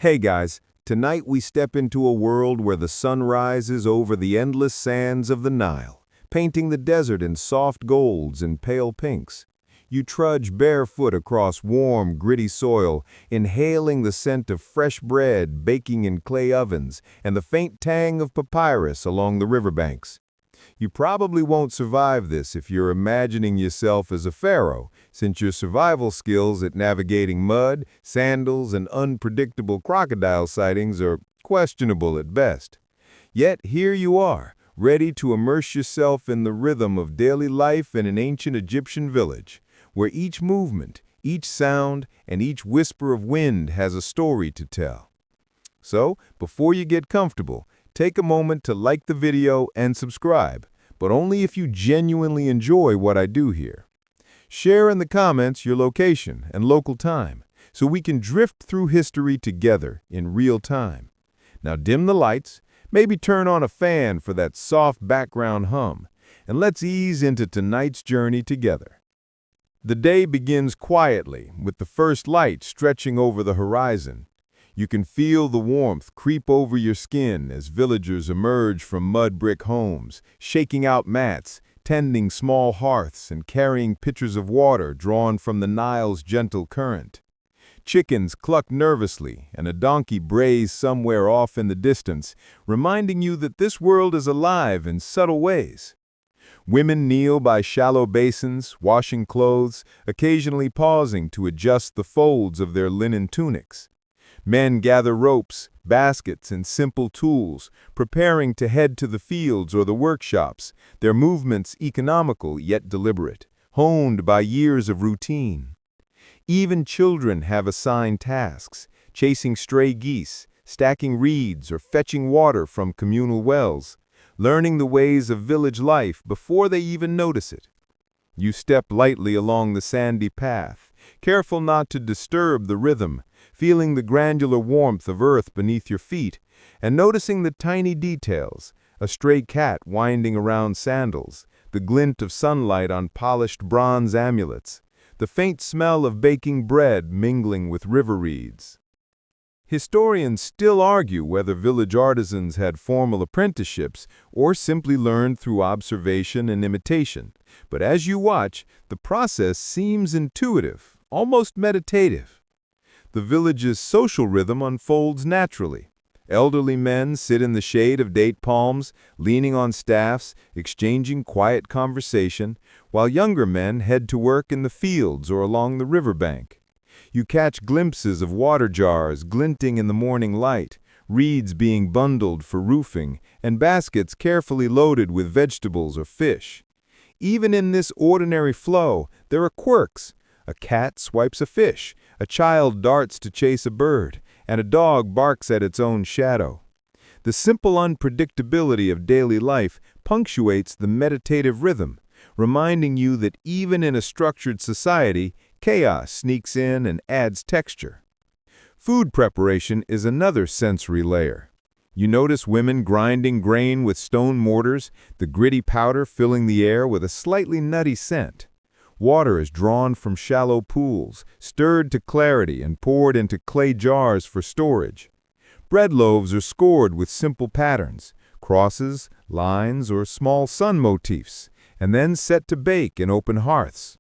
Hey guys, tonight we step into a world where the sun rises over the endless sands of the Nile, painting the desert in soft golds and pale pinks. You trudge barefoot across warm, gritty soil, inhaling the scent of fresh bread baking in clay ovens and the faint tang of papyrus along the riverbanks. You probably won't survive this if you're imagining yourself as a pharaoh, since your survival skills at navigating mud, sandals, and unpredictable crocodile sightings are questionable at best. Yet here you are, ready to immerse yourself in the rhythm of daily life in an ancient Egyptian village, where each movement, each sound, and each whisper of wind has a story to tell. So, before you get comfortable, take a moment to like the video and subscribe, but only if you genuinely enjoy what I do here. Share in the comments your location and local time, so we can drift through history together in real time. Now dim the lights, maybe turn on a fan for that soft background hum, and let's ease into tonight's journey together. The day begins quietly, with the first light stretching over the horizon. You can feel the warmth creep over your skin as villagers emerge from mud brick homes, shaking out mats, tending small hearths, and carrying pitchers of water drawn from the Nile's gentle current. Chickens cluck nervously, and a donkey brays somewhere off in the distance, reminding you that this world is alive in subtle ways. Women kneel by shallow basins, washing clothes, occasionally pausing to adjust the folds of their linen tunics. Men gather ropes, baskets, and simple tools, preparing to head to the fields or the workshops, their movements economical yet deliberate, honed by years of routine. Even children have assigned tasks, chasing stray geese, stacking reeds, or fetching water from communal wells, learning the ways of village life before they even notice it. You step lightly along the sandy path, careful not to disturb the rhythm, feeling the granular warmth of earth beneath your feet, and noticing the tiny details, a stray cat winding around sandals, the glint of sunlight on polished bronze amulets, the faint smell of baking bread mingling with river reeds. Historians still argue whether village artisans had formal apprenticeships or simply learned through observation and imitation, but as you watch, the process seems intuitive, almost meditative. The village's social rhythm unfolds naturally. Elderly men sit in the shade of date palms, leaning on staffs, exchanging quiet conversation, while younger men head to work in the fields or along the riverbank. You catch glimpses of water jars glinting in the morning light, reeds being bundled for roofing, and baskets carefully loaded with vegetables or fish. Even in this ordinary flow, there are quirks. A cat swipes a fish, a child darts to chase a bird, and a dog barks at its own shadow. The simple unpredictability of daily life punctuates the meditative rhythm, reminding you that even in a structured society, chaos sneaks in and adds texture. Food preparation is another sensory layer. You notice women grinding grain with stone mortars, the gritty powder filling the air with a slightly nutty scent. Water is drawn from shallow pools, stirred to clarity and poured into clay jars for storage. Bread loaves are scored with simple patterns, crosses, lines, or small sun motifs, and then set to bake in open hearths.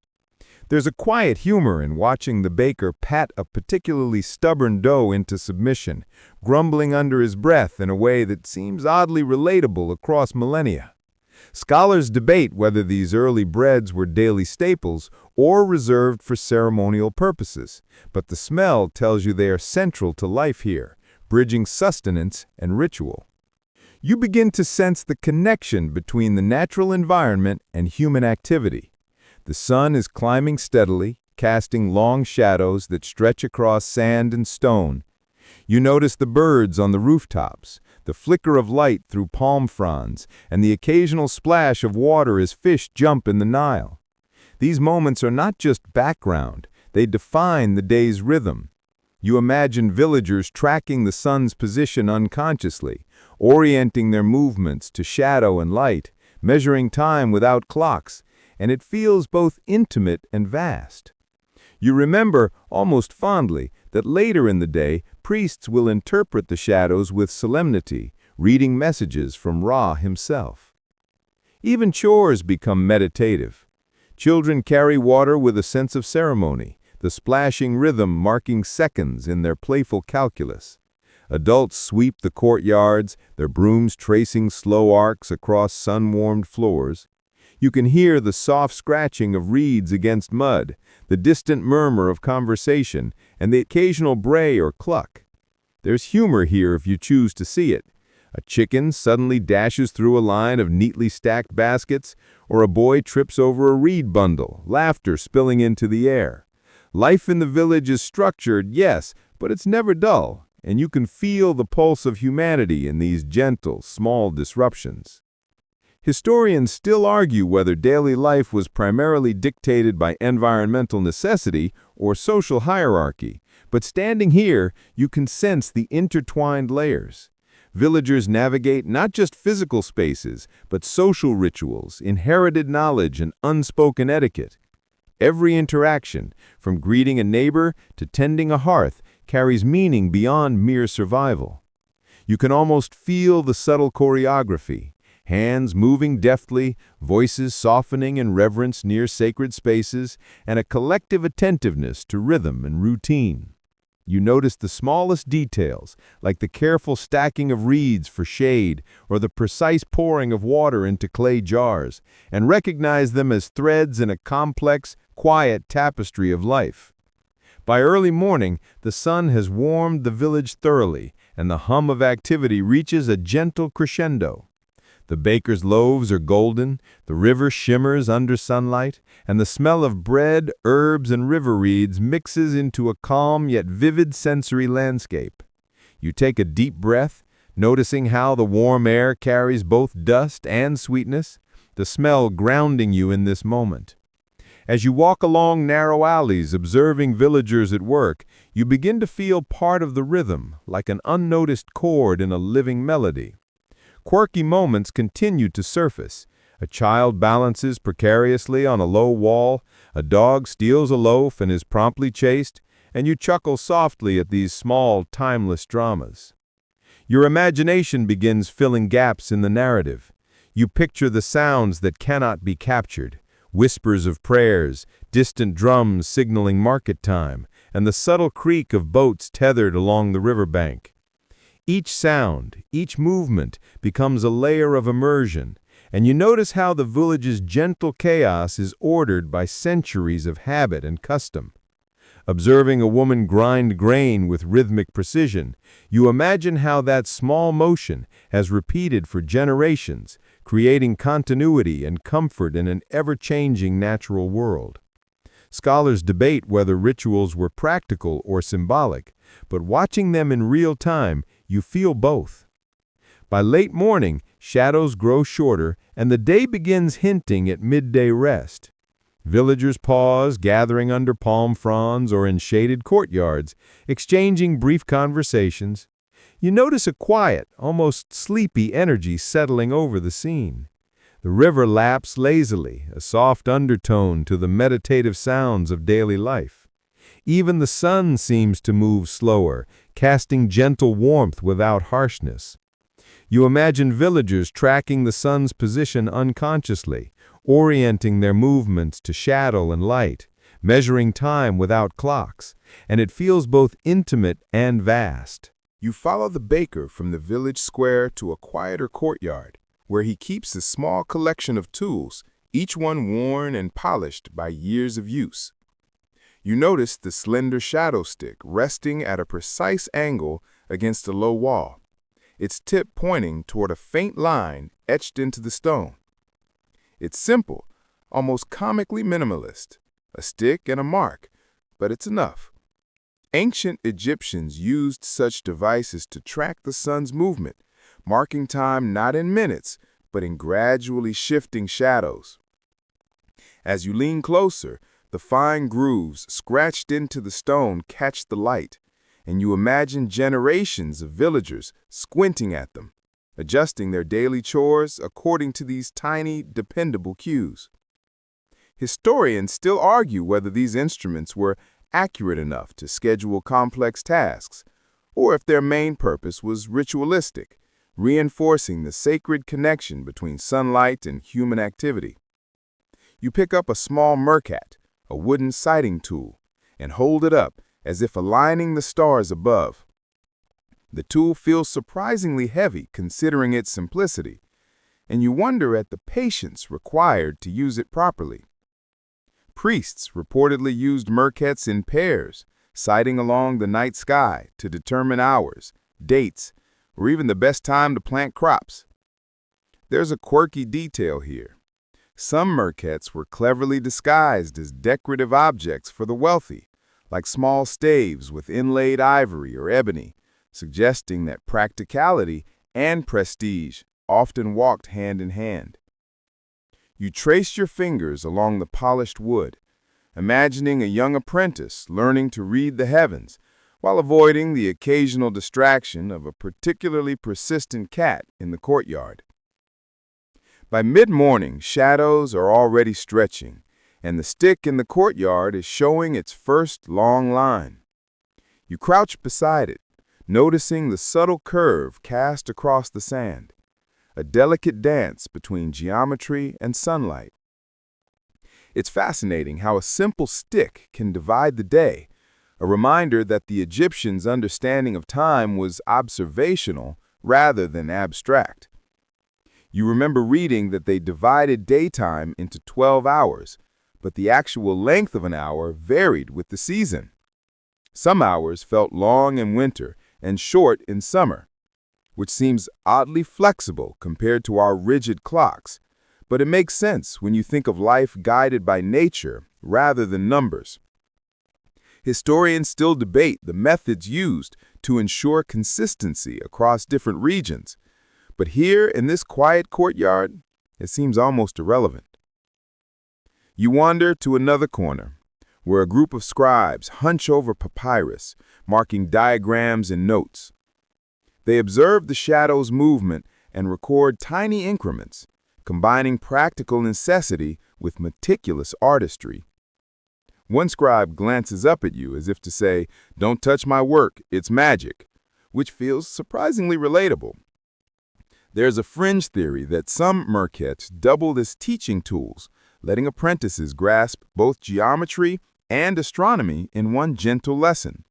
There's a quiet humor in watching the baker pat a particularly stubborn dough into submission, grumbling under his breath in a way that seems oddly relatable across millennia. Scholars debate whether these early breads were daily staples or reserved for ceremonial purposes, but the smell tells you they are central to life here, bridging sustenance and ritual. You begin to sense the connection between the natural environment and human activity. The sun is climbing steadily, casting long shadows that stretch across sand and stone. You notice the birds on the rooftops, the flicker of light through palm fronds, and the occasional splash of water as fish jump in the Nile. These moments are not just background, they define the day's rhythm. You imagine villagers tracking the sun's position unconsciously, orienting their movements to shadow and light, measuring time without clocks, and it feels both intimate and vast. You remember, almost fondly, that later in the day, priests will interpret the shadows with solemnity, reading messages from Ra himself. Even chores become meditative. Children carry water with a sense of ceremony, the splashing rhythm marking seconds in their playful calculus. Adults sweep the courtyards, their brooms tracing slow arcs across sun-warmed floors. You can hear the soft scratching of reeds against mud, the distant murmur of conversation, and the occasional bray or cluck. There's humor here if you choose to see it. A chicken suddenly dashes through a line of neatly stacked baskets, or a boy trips over a reed bundle, laughter spilling into the air. Life in the village is structured, yes, but it's never dull, and you can feel the pulse of humanity in these gentle, small disruptions. Historians still argue whether daily life was primarily dictated by environmental necessity or social hierarchy, but standing here, you can sense the intertwined layers. Villagers navigate not just physical spaces, but social rituals, inherited knowledge, and unspoken etiquette. Every interaction, from greeting a neighbor to tending a hearth, carries meaning beyond mere survival. You can almost feel the subtle choreography, hands moving deftly, voices softening in reverence near sacred spaces, and a collective attentiveness to rhythm and routine. You notice the smallest details, like the careful stacking of reeds for shade or the precise pouring of water into clay jars, and recognize them as threads in a complex, quiet tapestry of life. By early morning, the sun has warmed the village thoroughly, and the hum of activity reaches a gentle crescendo. The baker's loaves are golden, the river shimmers under sunlight, and the smell of bread, herbs, and river reeds mixes into a calm yet vivid sensory landscape. You take a deep breath, noticing how the warm air carries both dust and sweetness, the smell grounding you in this moment. As you walk along narrow alleys observing villagers at work, you begin to feel part of the rhythm, like an unnoticed chord in a living melody. Quirky moments continue to surface. A child balances precariously on a low wall, a dog steals a loaf and is promptly chased, and you chuckle softly at these small, timeless dramas. Your imagination begins filling gaps in the narrative. You picture the sounds that cannot be captured, whispers of prayers, distant drums signaling market time, and the subtle creak of boats tethered along the riverbank. Each sound, each movement becomes a layer of immersion, and you notice how the village's gentle chaos is ordered by centuries of habit and custom. Observing a woman grind grain with rhythmic precision, you imagine how that small motion has repeated for generations, creating continuity and comfort in an ever-changing natural world. Scholars debate whether rituals were practical or symbolic, but watching them in real time, you feel both. By late morning, shadows grow shorter, and the day begins hinting at midday rest. Villagers pause, gathering under palm fronds or in shaded courtyards, exchanging brief conversations. You notice a quiet, almost sleepy energy settling over the scene. The river laps lazily, a soft undertone to the meditative sounds of daily life. Even the sun seems to move slower, casting gentle warmth without harshness. You imagine villagers tracking the sun's position unconsciously, orienting their movements to shadow and light, measuring time without clocks, and it feels both intimate and vast. You follow the baker from the village square to a quieter courtyard, where he keeps a small collection of tools, each one worn and polished by years of use. You notice the slender shadow stick resting at a precise angle against a low wall, its tip pointing toward a faint line etched into the stone. It's simple, almost comically minimalist, a stick and a mark, but it's enough. Ancient Egyptians used such devices to track the sun's movement, marking time not in minutes, but in gradually shifting shadows. As you lean closer, the fine grooves scratched into the stone catch the light, and you imagine generations of villagers squinting at them, adjusting their daily chores according to these tiny, dependable cues. Historians still argue whether these instruments were accurate enough to schedule complex tasks, or if their main purpose was ritualistic, reinforcing the sacred connection between sunlight and human activity. You pick up a small merkhet, a wooden sighting tool, and hold it up as if aligning the stars above. The tool feels surprisingly heavy considering its simplicity, and you wonder at the patience required to use it properly. Priests reportedly used merkhets in pairs, sighting along the night sky to determine hours, dates, or even the best time to plant crops. There's a quirky detail here. Some merkhets were cleverly disguised as decorative objects for the wealthy, like small staves with inlaid ivory or ebony, suggesting that practicality and prestige often walked hand in hand. You trace your fingers along the polished wood, imagining a young apprentice learning to read the heavens while avoiding the occasional distraction of a particularly persistent cat in the courtyard. By mid-morning, shadows are already stretching, and the stick in the courtyard is showing its first long line. You crouch beside it, noticing the subtle curve cast across the sand, a delicate dance between geometry and sunlight. It's fascinating how a simple stick can divide the day, a reminder that the Egyptians' understanding of time was observational rather than abstract. You remember reading that they divided daytime into 12 hours, but the actual length of an hour varied with the season. Some hours felt long in winter and short in summer, which seems oddly flexible compared to our rigid clocks, but it makes sense when you think of life guided by nature rather than numbers. Historians still debate the methods used to ensure consistency across different regions, but here in this quiet courtyard, it seems almost irrelevant. You wander to another corner, where a group of scribes hunch over papyrus, marking diagrams and notes. They observe the shadow's movement and record tiny increments, combining practical necessity with meticulous artistry. One scribe glances up at you as if to say, "Don't touch my work, it's magic," which feels surprisingly relatable. There's a fringe theory that some merkhets doubled as teaching tools, letting apprentices grasp both geometry and astronomy in one gentle lesson.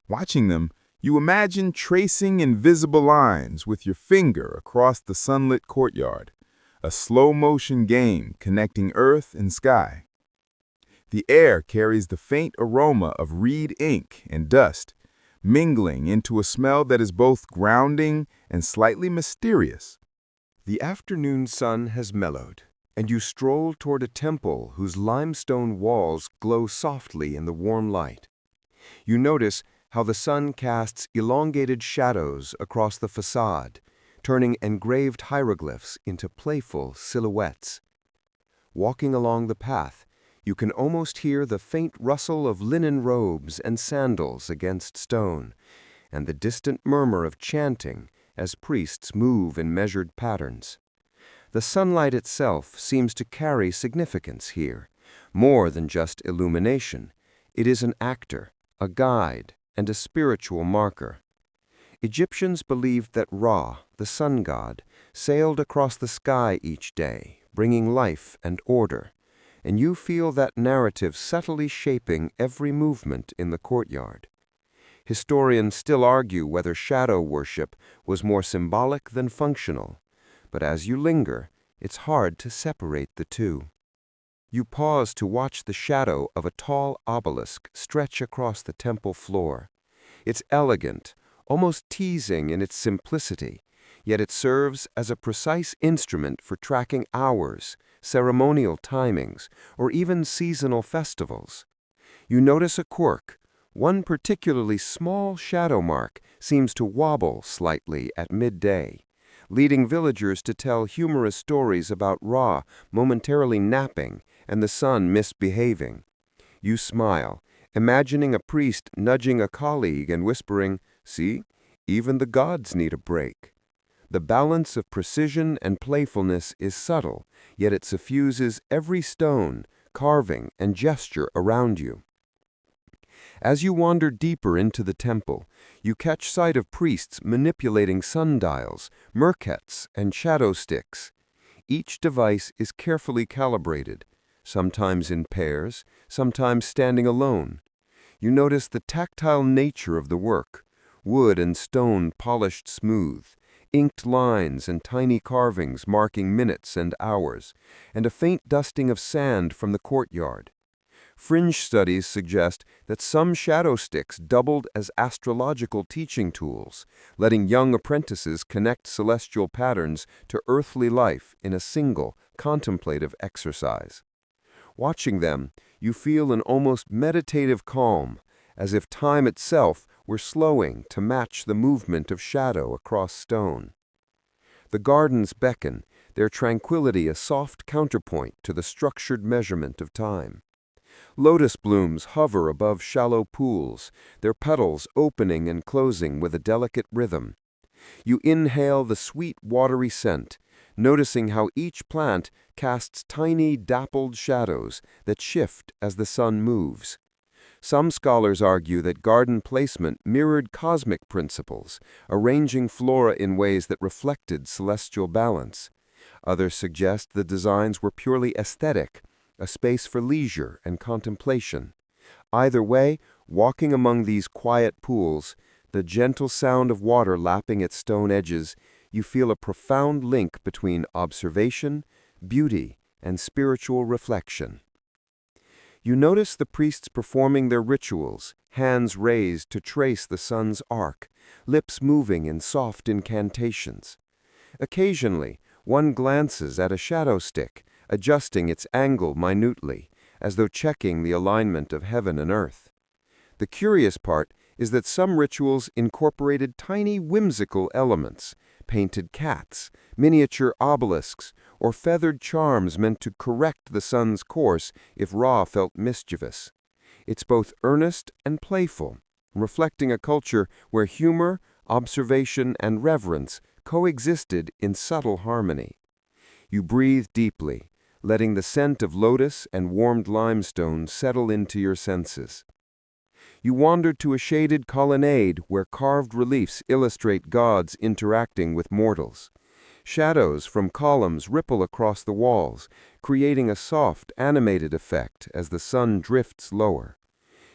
Watching them, you imagine tracing invisible lines with your finger across the sunlit courtyard, a slow-motion game connecting earth and sky. The air carries the faint aroma of reed ink and dust, mingling into a smell that is both grounding and slightly mysterious. The afternoon sun has mellowed, and you stroll toward a temple whose limestone walls glow softly in the warm light. You notice how the sun casts elongated shadows across the facade, turning engraved hieroglyphs into playful silhouettes. Walking along the path, you can almost hear the faint rustle of linen robes and sandals against stone, and the distant murmur of chanting as priests move in measured patterns. The sunlight itself seems to carry significance here, more than just illumination. It is an actor, a guide, and a spiritual marker. Egyptians believed that Ra, the sun god, sailed across the sky each day, bringing life and order, and you feel that narrative subtly shaping every movement in the courtyard. Historians still argue whether shadow worship was more symbolic than functional, but as you linger, it's hard to separate the two. You pause to watch the shadow of a tall obelisk stretch across the temple floor. It's elegant, almost teasing in its simplicity, yet it serves as a precise instrument for tracking hours, ceremonial timings, or even seasonal festivals. You notice a quirk. One particularly small shadow mark seems to wobble slightly at midday, leading villagers to tell humorous stories about Ra momentarily napping and the sun misbehaving. You smile, imagining a priest nudging a colleague and whispering, "See, even the gods need a break." The balance of precision and playfulness is subtle, yet it suffuses every stone, carving, and gesture around you. As you wander deeper into the temple, you catch sight of priests manipulating sundials, merkhets, and shadow sticks. Each device is carefully calibrated, sometimes in pairs, sometimes standing alone. You notice the tactile nature of the work, wood and stone polished smooth, inked lines and tiny carvings marking minutes and hours, and a faint dusting of sand from the courtyard. Fringe studies suggest that some shadow sticks doubled as astrological teaching tools, letting young apprentices connect celestial patterns to earthly life in a single, contemplative exercise. Watching them, you feel an almost meditative calm, as if time itself were slowing to match the movement of shadow across stone. The gardens beckon, their tranquility a soft counterpoint to the structured measurement of time. Lotus blooms hover above shallow pools, their petals opening and closing with a delicate rhythm. You inhale the sweet, watery scent, noticing how each plant casts tiny, dappled shadows that shift as the sun moves. Some scholars argue that garden placement mirrored cosmic principles, arranging flora in ways that reflected celestial balance. Others suggest the designs were purely aesthetic, a space for leisure and contemplation. Either way, walking among these quiet pools, the gentle sound of water lapping its stone edges, you feel a profound link between observation, beauty, and spiritual reflection. You notice the priests performing their rituals, hands raised to trace the sun's arc, lips moving in soft incantations. Occasionally, one glances at a shadow stick, adjusting its angle minutely, as though checking the alignment of heaven and earth. The curious part is that some rituals incorporated tiny whimsical elements, painted cats, miniature obelisks, or feathered charms meant to correct the sun's course if Ra felt mischievous. It's both earnest and playful, reflecting a culture where humor, observation, and reverence coexisted in subtle harmony. You breathe deeply, letting the scent of lotus and warmed limestone settle into your senses. You wander to a shaded colonnade where carved reliefs illustrate gods interacting with mortals. Shadows from columns ripple across the walls, creating a soft, animated effect as the sun drifts lower.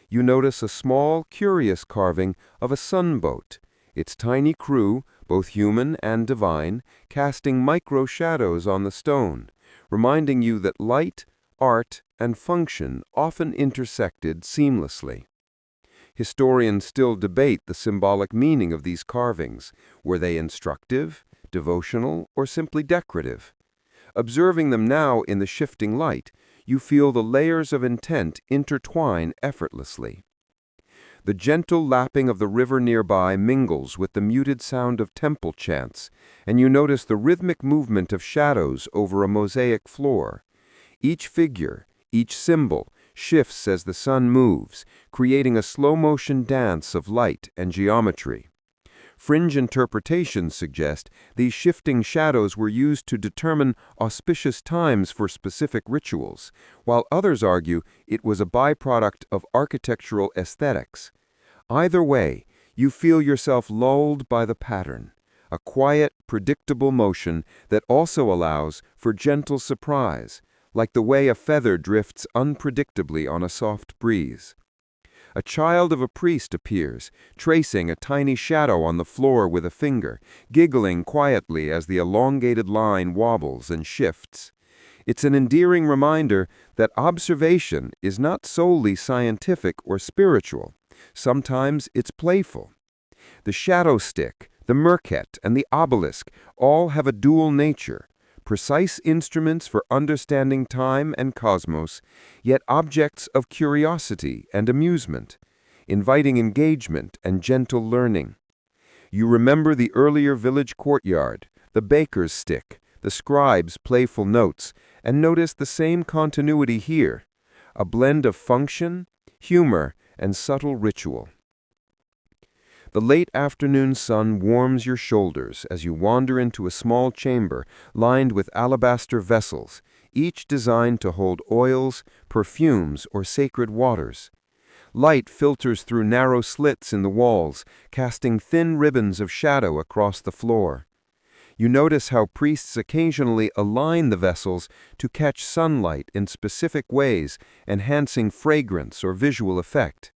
You notice a small, curious carving of a sunboat, its tiny crew, both human and divine, casting micro-shadows on the stone, reminding you that light, art, and function often intersected seamlessly. Historians still debate the symbolic meaning of these carvings. Were they instructive, devotional, or simply decorative? Observing them now in the shifting light, you feel the layers of intent intertwine effortlessly. The gentle lapping of the river nearby mingles with the muted sound of temple chants, and you notice the rhythmic movement of shadows over a mosaic floor. Each figure, each symbol, shifts as the sun moves, creating a slow-motion dance of light and geometry. Fringe interpretations suggest these shifting shadows were used to determine auspicious times for specific rituals, while others argue it was a byproduct of architectural aesthetics. Either way, you feel yourself lulled by the pattern, a quiet, predictable motion that also allows for gentle surprise, like the way a feather drifts unpredictably on a soft breeze. A child of a priest appears, tracing a tiny shadow on the floor with a finger, giggling quietly as the elongated line wobbles and shifts. It's an endearing reminder that observation is not solely scientific or spiritual. Sometimes it's playful. The shadow stick, the merkhet, and the obelisk all have a dual nature, precise instruments for understanding time and cosmos, yet objects of curiosity and amusement, inviting engagement and gentle learning. You remember the earlier village courtyard, the baker's stick, the scribe's playful notes, and notice the same continuity here, a blend of function, humor, and subtle ritual. The late afternoon sun warms your shoulders as you wander into a small chamber lined with alabaster vessels, each designed to hold oils, perfumes, or sacred waters. Light filters through narrow slits in the walls, casting thin ribbons of shadow across the floor. You notice how priests occasionally align the vessels to catch sunlight in specific ways, enhancing fragrance or visual effect.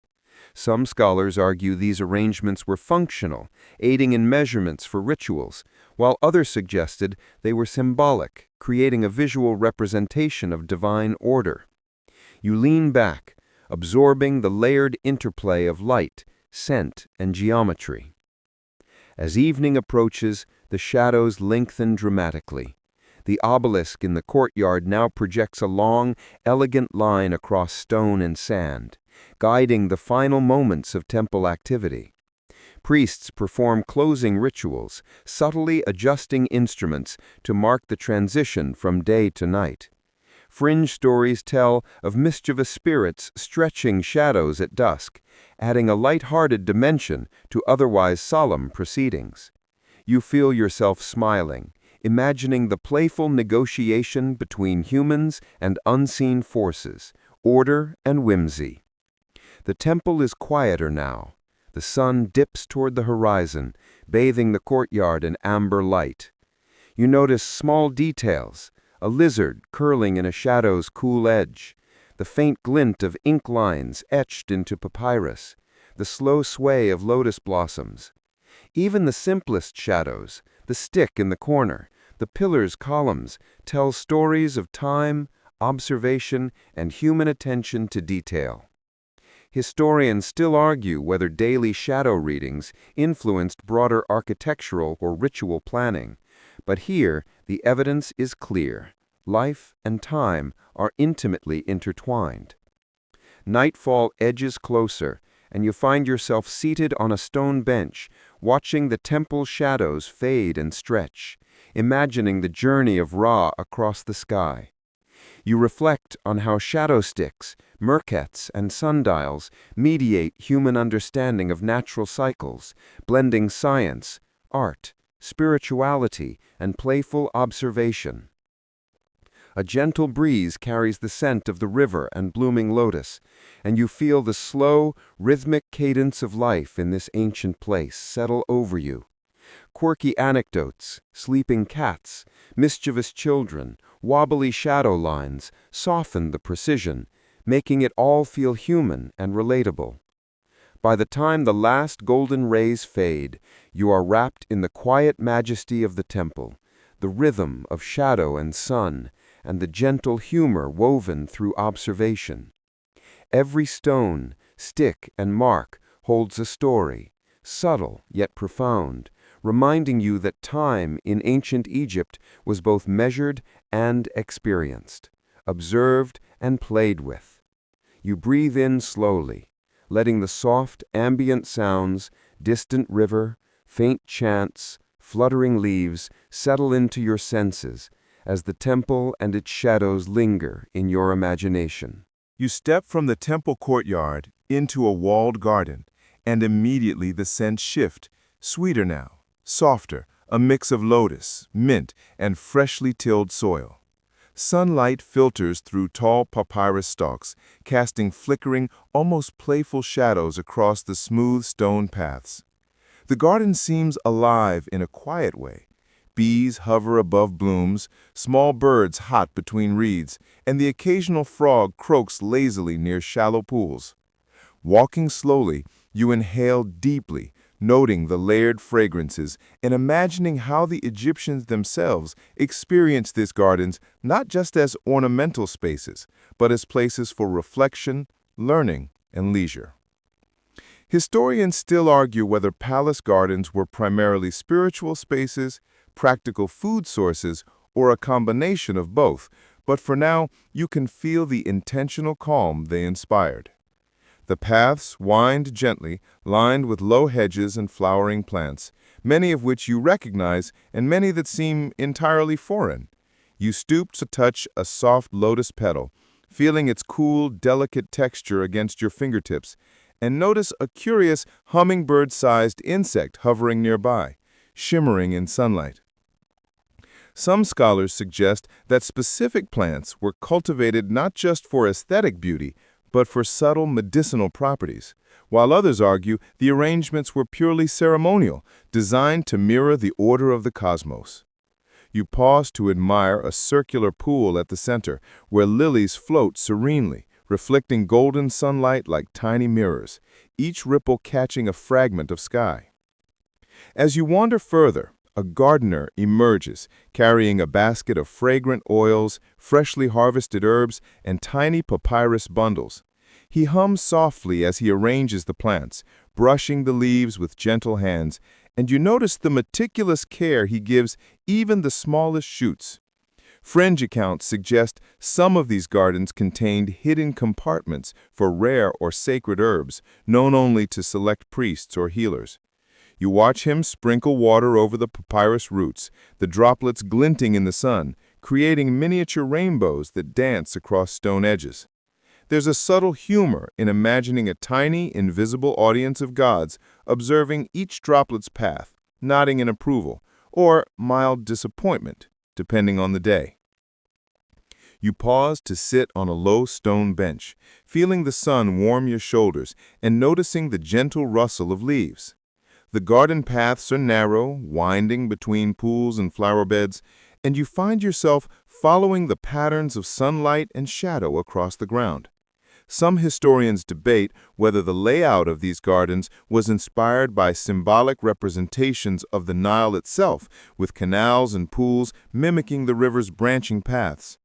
Some scholars argue these arrangements were functional, aiding in measurements for rituals, while others suggested they were symbolic, creating a visual representation of divine order. You lean back, absorbing the layered interplay of light, scent, and geometry. As evening approaches, the shadows lengthen dramatically. The obelisk in the courtyard now projects a long, elegant line across stone and sand, guiding the final moments of temple activity. Priests perform closing rituals, subtly adjusting instruments to mark the transition from day to night. Fringe stories tell of mischievous spirits stretching shadows at dusk, adding a light-hearted dimension to otherwise solemn proceedings. You feel yourself smiling, imagining the playful negotiation between humans and unseen forces, order and whimsy. The temple is quieter now. The sun dips toward the horizon, bathing the courtyard in amber light. You notice small details, a lizard curling in a shadow's cool edge, the faint glint of ink lines etched into papyrus, the slow sway of lotus blossoms. Even the simplest shadows, the stick in the corner, the pillar's columns, tell stories of time, observation, and human attention to detail. Historians still argue whether daily shadow readings influenced broader architectural or ritual planning, but here the evidence is clear. Life and time are intimately intertwined. Nightfall edges closer, and you find yourself seated on a stone bench, watching the temple shadows fade and stretch, imagining the journey of Ra across the sky. You reflect on how shadow sticks, merkhets, and sundials mediate human understanding of natural cycles, blending science, art, spirituality, and playful observation. A gentle breeze carries the scent of the river and blooming lotus, and you feel the slow, rhythmic cadence of life in this ancient place settle over you. Quirky anecdotes, sleeping cats, mischievous children, wobbly shadow lines soften the precision, making it all feel human and relatable. By the time the last golden rays fade, you are wrapped in the quiet majesty of the temple, the rhythm of shadow and sun, and the gentle humor woven through observation. Every stone, stick, and mark holds a story, subtle yet profound, reminding you that time in ancient Egypt was both measured and experienced, observed and played with. You breathe in slowly, letting the soft, ambient sounds, distant river, faint chants, fluttering leaves settle into your senses as the temple and its shadows linger in your imagination. You step from the temple courtyard into a walled garden, and immediately the scents shift, sweeter now, softer, a mix of lotus, mint, and freshly tilled soil. Sunlight filters through tall papyrus stalks, casting flickering, almost playful shadows across the smooth stone paths. The garden seems alive in a quiet way. Bees hover above blooms, small birds hop between reeds, and the occasional frog croaks lazily near shallow pools. Walking slowly, you inhale deeply, noting the layered fragrances and imagining how the Egyptians themselves experienced these gardens not just as ornamental spaces, but as places for reflection, learning, and leisure. Historians still argue whether palace gardens were primarily spiritual spaces, practical food sources, or a combination of both, but for now, you can feel the intentional calm they inspired. The paths wind gently, lined with low hedges and flowering plants, many of which you recognize and many that seem entirely foreign. You stoop to touch a soft lotus petal, feeling its cool, delicate texture against your fingertips, and notice a curious hummingbird-sized insect hovering nearby, shimmering in sunlight. Some scholars suggest that specific plants were cultivated not just for aesthetic beauty, but for subtle medicinal properties, while others argue the arrangements were purely ceremonial, designed to mirror the order of the cosmos. You pause to admire a circular pool at the center, where lilies float serenely, reflecting golden sunlight like tiny mirrors, each ripple catching a fragment of sky. As you wander further, a gardener emerges, carrying a basket of fragrant oils, freshly harvested herbs, and tiny papyrus bundles. He hums softly as he arranges the plants, brushing the leaves with gentle hands, and you notice the meticulous care he gives even the smallest shoots. Fringe accounts suggest some of these gardens contained hidden compartments for rare or sacred herbs, known only to select priests or healers. You watch him sprinkle water over the papyrus roots, the droplets glinting in the sun, creating miniature rainbows that dance across stone edges. There's a subtle humor in imagining a tiny, invisible audience of gods observing each droplet's path, nodding in approval, or mild disappointment, depending on the day. You pause to sit on a low stone bench, feeling the sun warm your shoulders and noticing the gentle rustle of leaves. The garden paths are narrow, winding between pools and flower beds, and you find yourself following the patterns of sunlight and shadow across the ground. Some historians debate whether the layout of these gardens was inspired by symbolic representations of the Nile itself, with canals and pools mimicking the river's branching paths.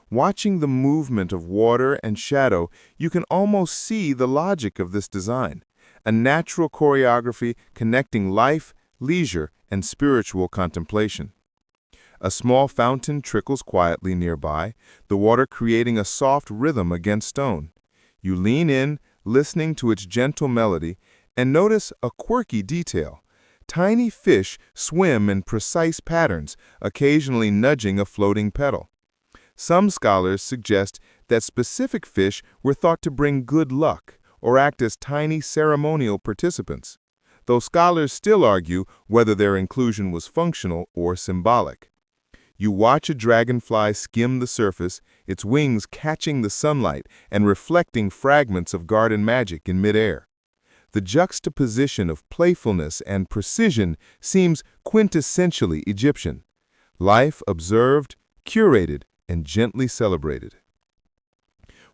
Watching the movement of water and shadow, you can almost see the logic of this design, a natural choreography connecting life, leisure, and spiritual contemplation. A small fountain trickles quietly nearby, the water creating a soft rhythm against stone. You lean in, listening to its gentle melody, and notice a quirky detail. Tiny fish swim in precise patterns, occasionally nudging a floating petal. Some scholars suggest that specific fish were thought to bring good luck or act as tiny ceremonial participants, though scholars still argue whether their inclusion was functional or symbolic. You watch a dragonfly skim the surface, its wings catching the sunlight and reflecting fragments of garden magic in midair. The juxtaposition of playfulness and precision seems quintessentially Egyptian. Life observed, curated, and gently celebrated.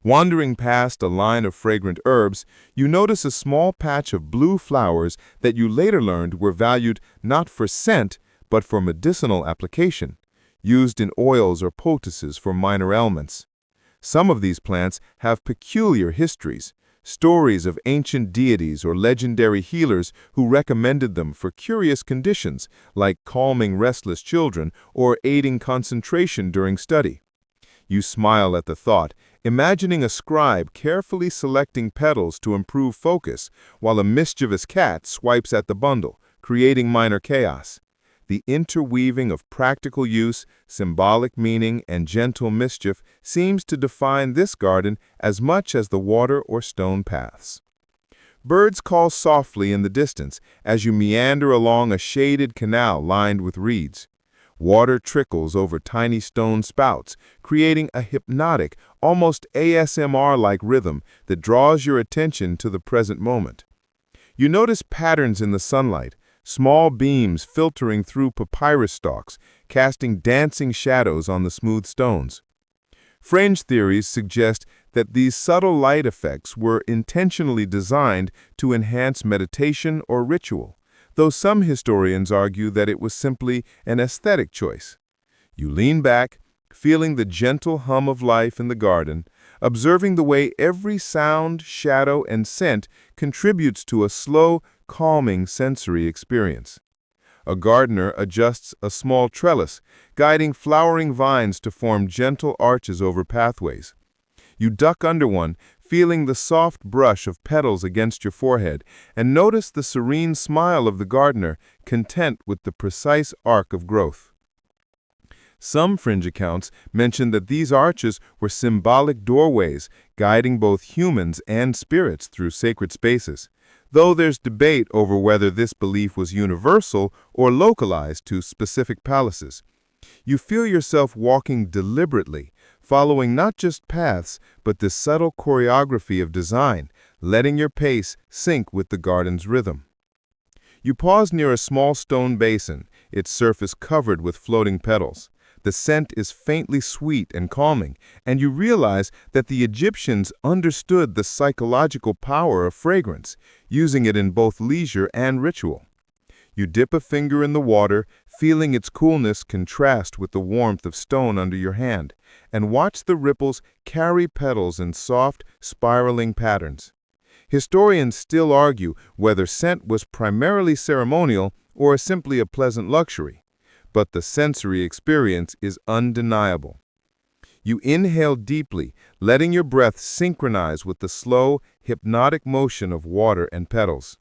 Wandering past a line of fragrant herbs, you notice a small patch of blue flowers that you later learned were valued not for scent, but for medicinal application, used in oils or poultices for minor ailments. Some of these plants have peculiar histories, stories of ancient deities or legendary healers who recommended them for curious conditions, like calming restless children or aiding concentration during study. You smile at the thought, imagining a scribe carefully selecting petals to improve focus, while a mischievous cat swipes at the bundle, creating minor chaos. The interweaving of practical use, symbolic meaning, and gentle mischief seems to define this garden as much as the water or stone paths. Birds call softly in the distance as you meander along a shaded canal lined with reeds. Water trickles over tiny stone spouts, creating a hypnotic, almost ASMR-like rhythm that draws your attention to the present moment. You notice patterns in the sunlight, small beams filtering through papyrus stalks, casting dancing shadows on the smooth stones. Fringe theories suggest that these subtle light effects were intentionally designed to enhance meditation or ritual, though some historians argue that it was simply an aesthetic choice. You lean back, feeling the gentle hum of life in the garden, observing the way every sound, shadow, and scent contributes to a slow, calming sensory experience. A gardener adjusts a small trellis, guiding flowering vines to form gentle arches over pathways. You duck under one, feeling the soft brush of petals against your forehead, and notice the serene smile of the gardener, content with the precise arc of growth. Some fringe accounts mention that these arches were symbolic doorways, guiding both humans and spirits through sacred spaces, though there's debate over whether this belief was universal or localized to specific palaces. You feel yourself walking deliberately, following not just paths, but the subtle choreography of design, letting your pace sync with the garden's rhythm. You pause near a small stone basin, its surface covered with floating petals. The scent is faintly sweet and calming, and you realize that the Egyptians understood the psychological power of fragrance, using it in both leisure and ritual. You dip a finger in the water, feeling its coolness contrast with the warmth of stone under your hand, and watch the ripples carry petals in soft, spiraling patterns. Historians still argue whether scent was primarily ceremonial or simply a pleasant luxury, but the sensory experience is undeniable. You inhale deeply, letting your breath synchronize with the slow, hypnotic motion of water and petals.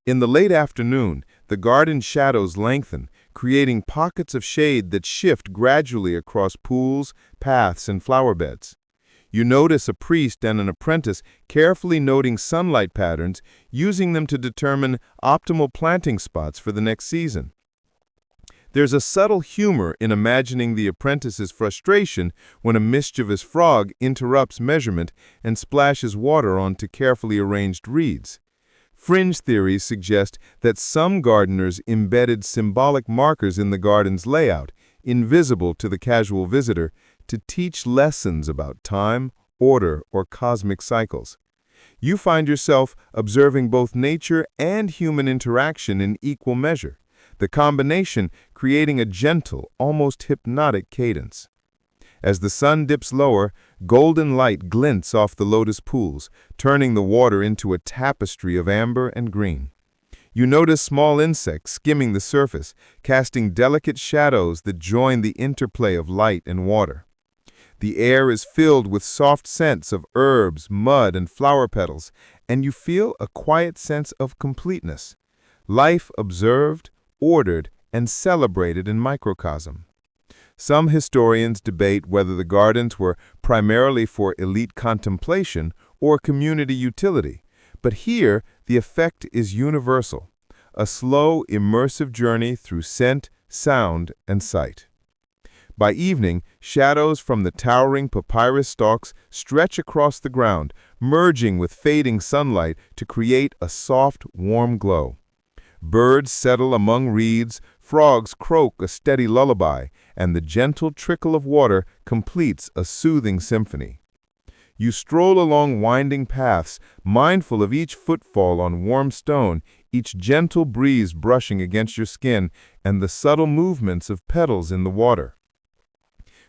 In the late afternoon, the garden shadows lengthen, creating pockets of shade that shift gradually across pools, paths, and flower beds. You notice a priest and an apprentice carefully noting sunlight patterns, using them to determine optimal planting spots for the next season. There's a subtle humor in imagining the apprentice's frustration when a mischievous frog interrupts measurement and splashes water onto carefully arranged reeds. Fringe theories suggest that some gardeners embedded symbolic markers in the garden's layout, invisible to the casual visitor, to teach lessons about time, order, or cosmic cycles. You find yourself observing both nature and human interaction in equal measure, the combination creating a gentle, almost hypnotic cadence. As the sun dips lower, golden light glints off the lotus pools, turning the water into a tapestry of amber and green. You notice small insects skimming the surface, casting delicate shadows that join the interplay of light and water. The air is filled with soft scents of herbs, mud, and flower petals, and you feel a quiet sense of completeness. Life observed, ordered, and celebrated in microcosm. Some historians debate whether the gardens were primarily for elite contemplation or community utility, but here the effect is universal, a slow, immersive journey through scent, sound, and sight. By evening, shadows from the towering papyrus stalks stretch across the ground, merging with fading sunlight to create a soft, warm glow. Birds settle among reeds, frogs croak a steady lullaby, and the gentle trickle of water completes a soothing symphony. You stroll along winding paths, mindful of each footfall on warm stone, each gentle breeze brushing against your skin, and the subtle movements of petals in the water.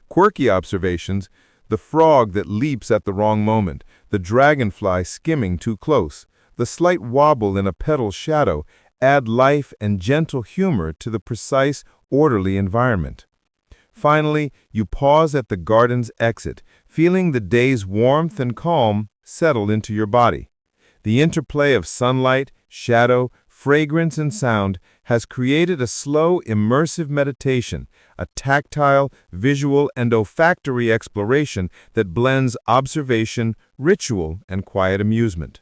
Quirky observations: the frog that leaps at the wrong moment, the dragonfly skimming too close, the slight wobble in a petal's shadow add life and gentle humor to the precise, orderly environment. Finally, you pause at the garden's exit, feeling the day's warmth and calm settle into your body. The interplay of sunlight, shadow, fragrance, and sound has created a slow, immersive meditation, a tactile, visual, and olfactory exploration that blends observation, ritual, and quiet amusement.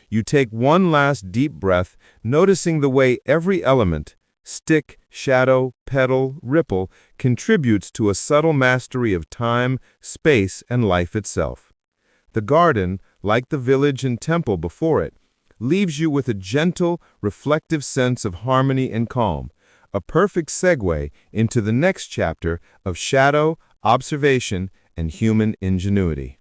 You take one last deep breath, noticing the way every element, stick, shadow, petal, ripple, contributes to a subtle mastery of time, space, and life itself. The garden, like the village and temple before it, leaves you with a gentle, reflective sense of harmony and calm, a perfect segue into the next chapter of shadow, observation, and human ingenuity.